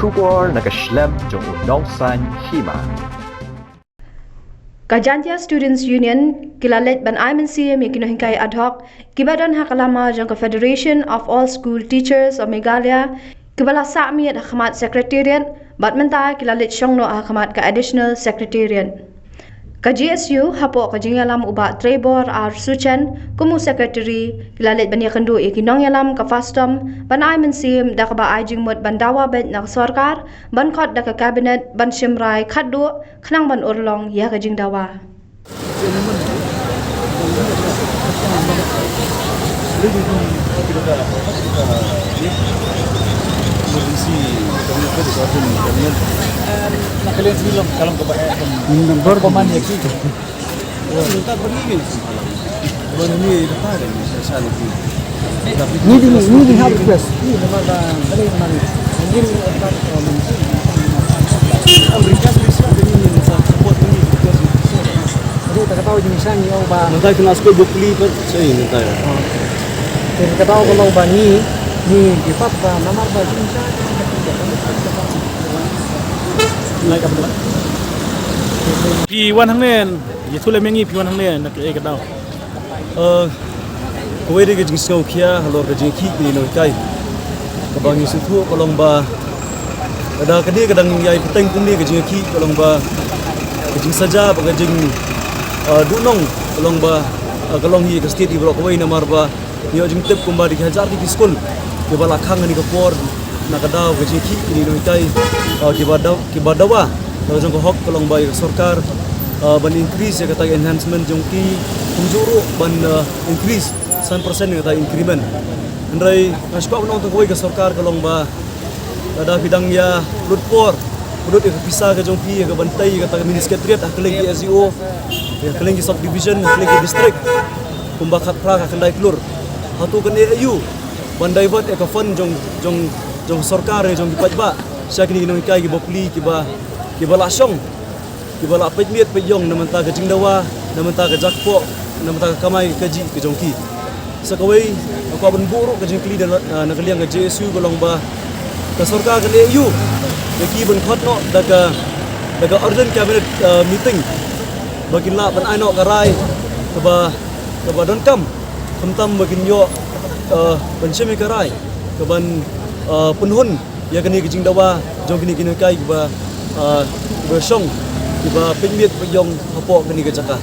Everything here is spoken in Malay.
Shubor nakaslem jong unongsan hima. Kajantia Students Union kilalet ban IMNC mi kinohingkai ad hoc kibadan hakalama jong ka Federation of All School Teachers of Meghalaya kibala sami at hakamat secretariat bat menta kilalet syongno hakamat ka additional secretariat. Ka GSU hapo ka jingyalam uba Trevor R. Suchan kumu secretary kilalet ban yakandu ikinongyalam ka fastom ban IMNC da ka ba ajing mot bandawa bet na sarkar ban khot da ka cabinet ban shimrai khaddu khnang ban urlong ya ka jingdawa. Nakalian sebelum kalau kebanyakan nomor pemain ya gitu. Minta berdiri. Kalau ini dapat ada saya lagi. Ini harus request. Ini memang ada yang mana. Mungkin dapat Amerika bisa ini support ini. Jadi tak tahu jenisnya ni obat. Nanti kena school bukli pun saya minta ya. Jadi tak tahu kalau obat ni dapat nama jenisnya. P1 ทั้งเนี่ยอย่าทุเรศไม่งี้ P1 ทั้งเนี่ยนักเอกกันดาวkuwe de gajing snow kia halor gajing ki ni no kai kabang isu thu kolong ba ada kadi kadang yai peteng kumni gajing ki kolong ba gajing saja ba gajing dunong kolong ba kolong hi ka state di blok kuwe na marba yo jing tep kumba di hajar di school ke bala khang ni ka por na kadau gajing ki ni no kai ki badawa jong ko hok kolong ba sarkar ban increase ya kata enhancement jong ki kumjuru ban increase 100% kata increment andai naskau nong tengoi ke sarkar kolong ba ada bidang ya lutpor udut ke pisah ke jong pi ke bantai kata ministeriat akleng ki SEO akleng ki subdivision akleng ki district kumbakat pra ka kendai klur hatu kan AU bandai buat ke fund jong sarkar jong dipajba syakini nong kai ki bopli ki ba lasong ki ba lapet miet pe yong namanta ke jingdawa namanta ke jakpo namanta ke kamai kaji ke jong ki sakawai aku abang buruk ke jengkli dan nak liang ke JSU golong ba ke sarkar ke AU ke ki ban khot no daga urgent cabinet meeting bagin la ban aino garai ke ba don kam khumtam bagin yo ban chemi garai ke ban punhun ya kini ke jingdawa jong kini kai ke ba song ke ba pingmiet pe yong hapo kini ke jaka